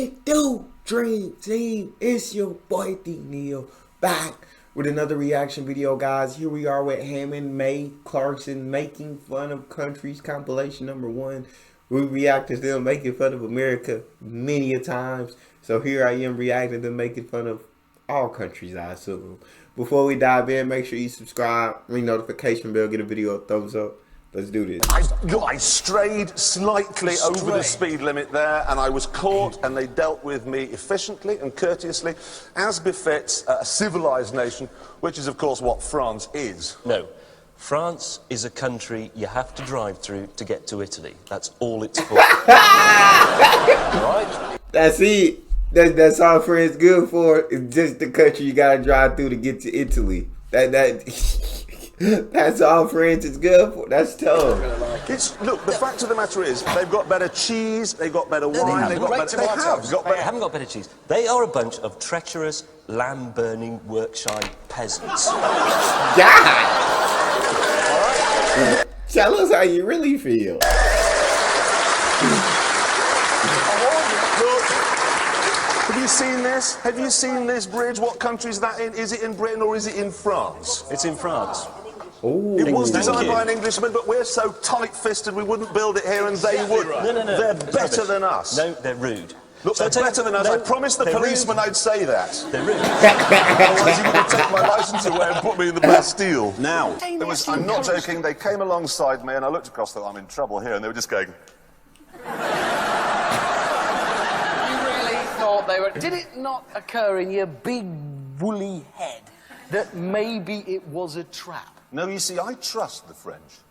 it do, Dream Team? It's your boy Neal back with another reaction video, guys. Here we are with Hammond, Clarkson making fun of countries, compilation #1. We reacted to them making fun of America many a times. So here I am reacting to them making fun of all countries, I assume. Before we dive in, make sure you subscribe, ring notification bell, get a video a thumbs up. Let's do this. I strayed slightly over the speed limit there, and I was caught, and they dealt with me efficiently and courteously, as befits a civilized nation, which is, of course, what France is. No. France is a country you have to drive through to get to Italy. That's all it's for. Right? That's it. That's all France good for. It's just the country you gotta drive through to get to Italy. That's all France is good for. That's tough. Look, the fact of the matter is, they've got better cheese, they've got better wine, they haven't got better cheese. They are a bunch of treacherous, lamb-burning, Workshire peasants. God! Right. Tell us how you really feel. Have you seen this? Have you seen this bridge? What country is that in? Is it in Britain or is it in France? It's in France. Ooh. It was designed by an Englishman, but we're so tight-fisted we wouldn't build it here and they would. Right. No. They're better than us. No, they're rude. Look, they're better than us. I promised the policeman I'd say that. They're rude. Otherwise he would take my licence away and put me in the Bastille. Now, I'm not joking, they came alongside me and I looked across that I'm in trouble here and they were just going... They were. Did it not occur in your big woolly head that maybe it was a trap? No, you see, I trust the French.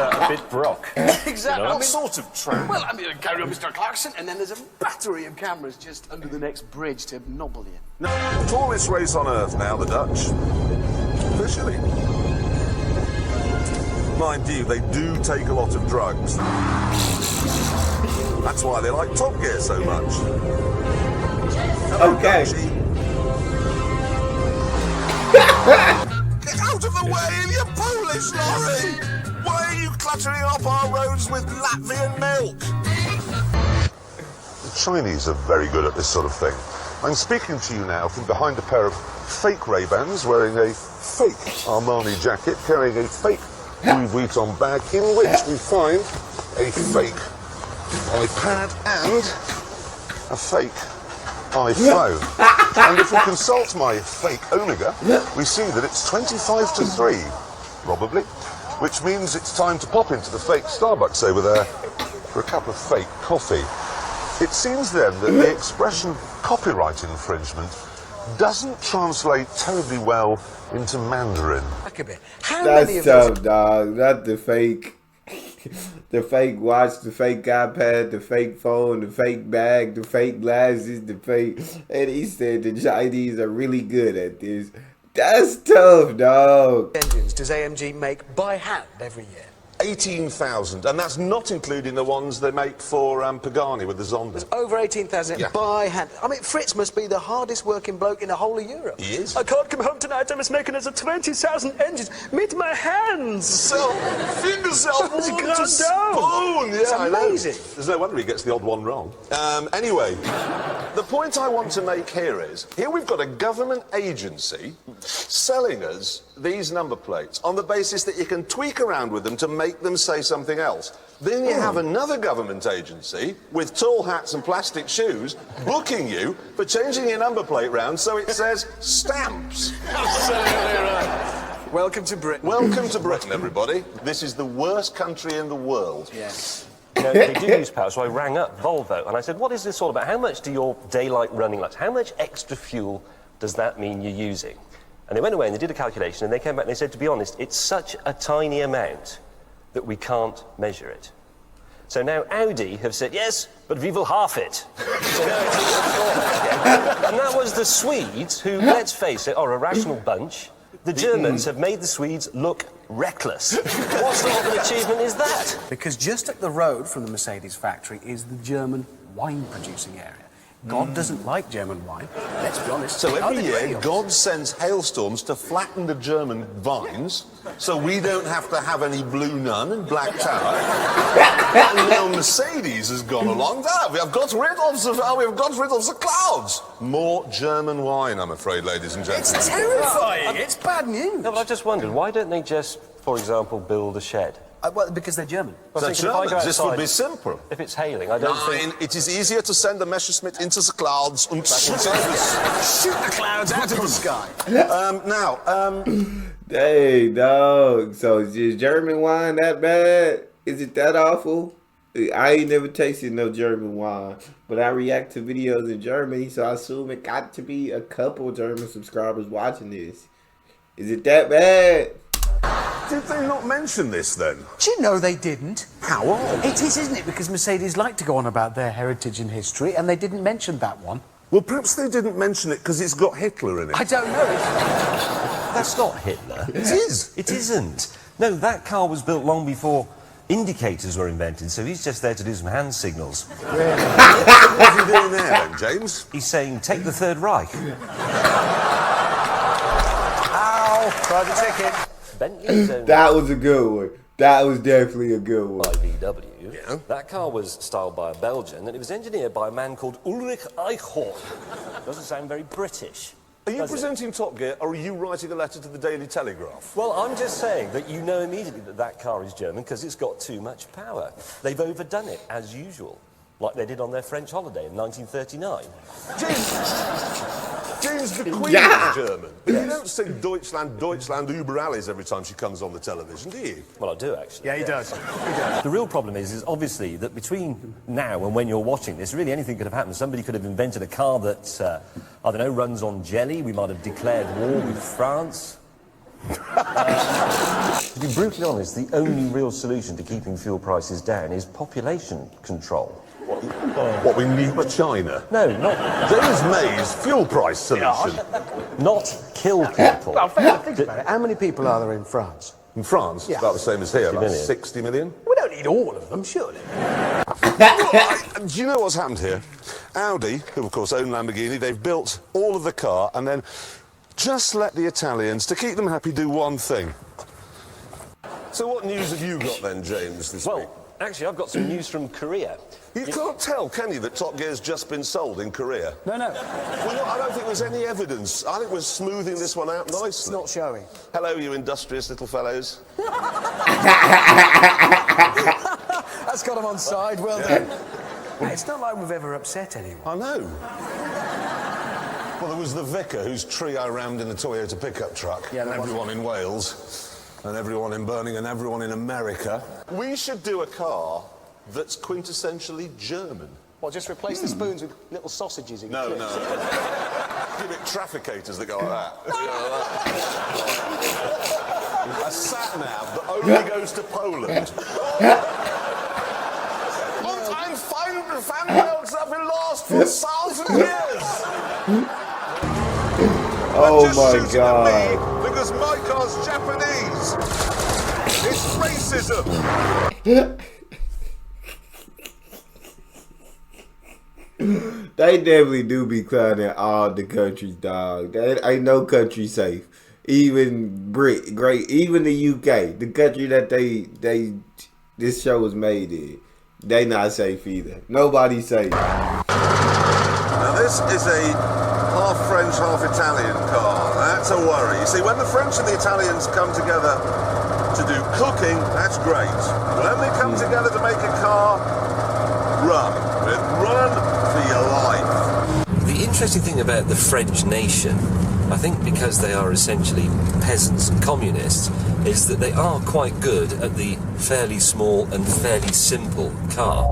A bit Brock. Exactly. What sort of trap? Well, I mean, carry on, Mr. Clarkson, and then there's a battery of cameras just under the next bridge to nobble you. No, tallest race on earth now, the Dutch. Officially. Mind you, they do take a lot of drugs. That's why they like Top Gear so much. Okay. Get out of the way, you Polish lorry! Why are you cluttering up our roads with Latvian milk? The Chinese are very good at this sort of thing. I'm speaking to you now from behind a pair of fake Ray-Bans, wearing a fake Armani jacket, carrying a fake Louis Vuitton bag, in which we find a fake iPad and a fake iPhone. And if we consult my fake Omega, we see that it's 25 to 3, probably, which means it's time to pop into the fake Starbucks over there for a cup of fake coffee. It seems then that the expression copyright infringement doesn't translate terribly well into Mandarin. That's tough, dog. Not the fake. The fake watch, the fake iPad, the fake phone, the fake bag, the fake glasses, the fake... And he said the Chinese are really good at this. That's tough, dog. Engines does AMG make by hand every year? 18,000, and that's not including the ones they make for Pagani with the Zonda. There's over 18,000 by hand. I mean, Fritz must be the hardest working bloke in the whole of Europe. He is. I can't come home tonight, I was making us 20,000 engines. Meet my hands. So, fingers up, It's spoon. grand. Yeah, It's I know. amazing. There's no wonder he gets the odd one wrong. Anyway, the point I want to make here is, here we've got a government agency selling us these number plates on the basis that you can tweak around with them to make them say something else. Then you have another government agency with tall hats and plastic shoes booking you for changing your number plate round so it says stamps. Absolutely right. Welcome to Britain. Welcome to Britain, everybody. This is the worst country in the world. Yes. You know, they do use power, so I rang up Volvo and I said, what is this all about? How much do your daylight running lights, how much extra fuel does that mean you're using? And they went away and they did a calculation and they came back and they said, to be honest, it's such a tiny amount that we can't measure it. So now Audi have said, yes, but we will half it. So now it's and that was the Swedes who, let's face it, are a rational bunch. The Germans have made the Swedes look reckless. What sort of an achievement is that? Because just up the road from the Mercedes factory is the German wine producing area. God doesn't like German wine, let's be honest. So every year, God sends hailstorms to flatten the German vines, so we don't have to have any Blue Nun and Black Tower. And now Mercedes has gone along there. We have got rid of the clouds. More German wine, I'm afraid, ladies and gentlemen. It's terrifying. It's bad news. No, but I just wondered, why don't they just, for example, build a shed? Well, because they're German. Well, They're thinking if I go Germans. This would outside- be simple. If it's hailing, I don't think... It is easier to send a Messerschmitt into the clouds and Shoot the clouds out of the sky. Hey, dog. So is German wine that bad? Is it that awful? I ain't never tasted no German wine, but I react to videos in Germany, so I assume it got to be a couple German subscribers watching this. Is it that bad? Did they not mention this then? Do you know they didn't? How odd. It is, isn't it? Because Mercedes like to go on about their heritage and history, and they didn't mention that one. Well, perhaps they didn't mention it because it's got Hitler in it. I don't know. That's not Hitler. It is. It isn't. No, that car was built long before indicators were invented, so he's just there to do some hand signals. Really? What's he doing there then, James? He's saying, take the Third Reich. Ow! Try the ticket. Bentley's owned That was a good one. That was definitely a good one. by VW. Yeah. That car was styled by a Belgian, and it was engineered by a man called Ulrich Eichhorn. Doesn't sound very British. Are you does it? presenting Top Gear, or are you writing a letter to the Daily Telegraph? Well, I'm just saying that you know immediately that that car is German because it's got too much power. They've overdone it, as usual, like they did on their French holiday in 1939. James, the Queen Yeah. is German. But you don't say Deutschland, Deutschland über alles every time she comes on the television, do you? Well, I do, actually. Yeah, he does. The real problem is obviously that between now and when you're watching this, really anything could have happened. Somebody could have invented a car that, I don't know, runs on jelly. We might have declared war with France. To be brutally honest, the only real solution to keeping fuel prices down is population control. What we need for China? No, not James May's fuel price solution. not kill people. Well, think about it. How many people are there in France? In France, Yeah. it's about the same as here, about million. 60 million. We don't need all of them, surely. Do you know what's happened here? Audi, who of course own Lamborghini, they've built all of the car and then just let the Italians, to keep them happy, do one thing. So what news have you got then, James, this week? Well, actually, I've got some news from Korea. You can't tell, can you, that Top Gear's just been sold in Korea? No. Well, I don't think there's any evidence. I think we're smoothing this one out nicely. It's not showing. Hello, you industrious little fellows. That's got him on side. Well done. Hey, it's not like we've ever upset anyone. I know. Well, there was the vicar whose tree I rammed in the Toyota pickup truck. Yeah, and that was- everyone in Wales, and everyone in Birmingham, and everyone in America. We should do a car that's quintessentially German. Well, just replace the spoons with little sausages in No, chips. no. Give it trafficators that go like that. A sat-nav that only goes to Poland. Und ein Fanwelt that will last for 1,000 years. Oh Just my shooting at god. me because my car's Japanese. It's racism. They definitely do be clowning all the countries, dog. There ain't no country safe. Even even the UK, the country that this show was made in, they not safe either. Nobody's safe. Now this is a half French, half Italian car. That's a worry. You see, when the French and the Italians come together to do cooking, that's great. When they come together to make a car, run for your life. The interesting thing about the French nation, I think because they are essentially peasants and communists, is that they are quite good at the fairly small and fairly simple car.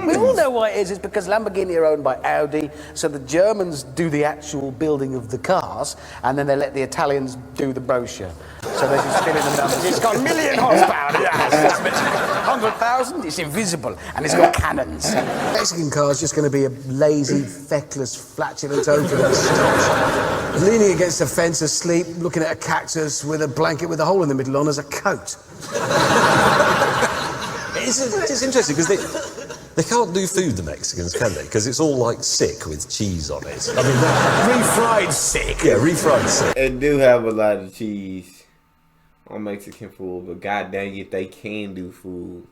We all know why it is. It's because Lamborghini are owned by Audi, so the Germans do the actual building of the cars, and then they let the Italians do the brochure. So they're just filling the numbers. It's got 1,000,000 horsepower. Yes. 100,000. It's invisible, and it's got cannons. Mexican car's just going to be a lazy, feckless, flatulent open that stops, leaning against a fence, asleep, looking at a cactus with a blanket with a hole in the middle on as a coat. It's interesting because they can't do food, the Mexicans, can they? Because it's all like sick with cheese on it. I mean, Refried sick. yeah, refried sick. They do have a lot of cheese on Mexican food, but god dang it, they can do food.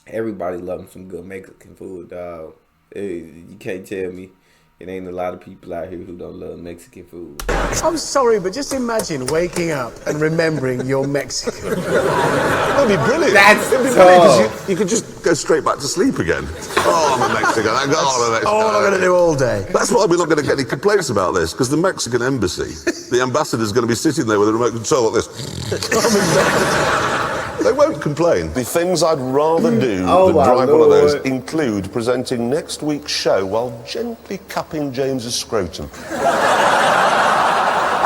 Everybody loves some good Mexican food, dog. You can't tell me it ain't a lot of people out here who don't love Mexican food. I'm sorry, but just imagine waking up and remembering you're Mexican. That'd be brilliant. That's It'd be brilliant 'cause you could just go straight back to sleep again. Oh, I'm a Mexican. I'm a Mexican. All I'm going to do all day. That's why we're not going to get any complaints about this, because the Mexican embassy, the ambassador's going to be sitting there with a remote control like this. They won't complain. The things I'd rather do than drive one of those include presenting next week's show while gently cupping James's scrotum.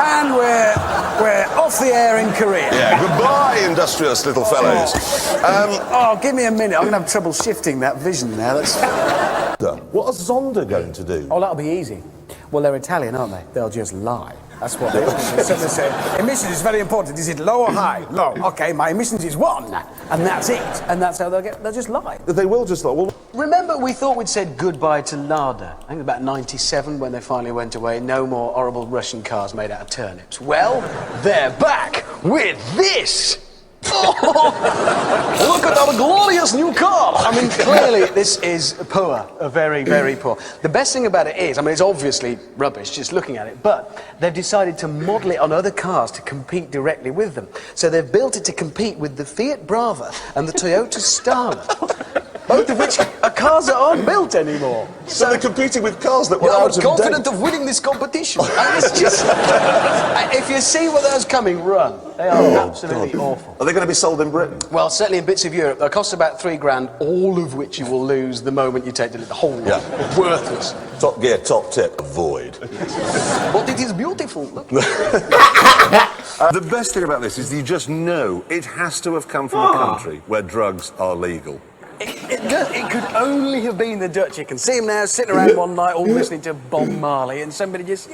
And we're off the air in Korea. Yeah, goodbye, industrious little fellows. Give me a minute. I'm going to have trouble shifting that vision now. What are Zonda going to do? Oh, that'll be easy. Well, they're Italian, aren't they? They'll just lie. That's what they do. So they say, emissions is very important. Is it low or high? Low. Okay, my emissions is 1. And that's it. And that's how they'll just lie. They will just lie. Well, Remember, we thought we'd said goodbye to Lada. I think about 97 when they finally went away. No more horrible Russian cars made out of turnips. Well, they're back with this. Oh, look at our glorious new car! I mean, clearly this is poor, very, very poor. The best thing about it is, I mean, it's obviously rubbish just looking at it, but they've decided to model it on other cars to compete directly with them. So they've built it to compete with the Fiat Brava and the Toyota Stara, both of which are cars that aren't built anymore. so they're competing with cars that were out of date. I'm confident of winning this competition. And it's just... if you see what those coming, run. They are absolutely awful. Are they going to be sold in Britain? Well, certainly in bits of Europe. They'll cost about £3,000, all of which you will lose the moment you take the whole lot. Worthless. Top Gear, top tip, avoid. But it is beautiful. Look. The best thing about this is you just know it has to have come from a country where drugs are legal. It could only have been the Dutch. You can see them now sitting around one night all listening to Bob Marley, and somebody just,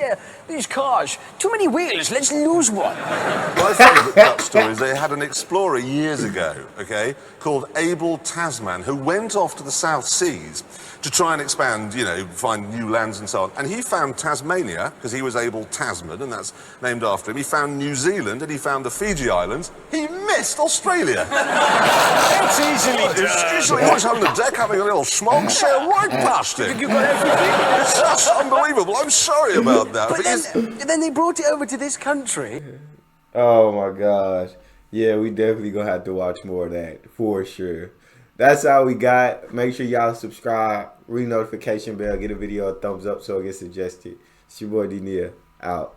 these cars, too many wheels, let's lose one. My favourite Dutch story is they had an explorer years ago, okay, called Abel Tasman, who went off to the South Seas to try and expand, you know, find new lands and so on. And he found Tasmania, because he was Abel Tasman, and that's named after him. He found New Zealand, and he found the Fiji Islands. He missed Australia. It's easily done. He was on the deck having a little smog, sailed right past it. You got everything. It's just unbelievable. I'm sorry about that. But then they brought it over to this country. Oh my gosh. Yeah, we definitely gonna have to watch more of that for sure. That's all we got. Make sure y'all subscribe, ring notification bell, get a video a thumbs up so it gets suggested. It's your boy Neal, out.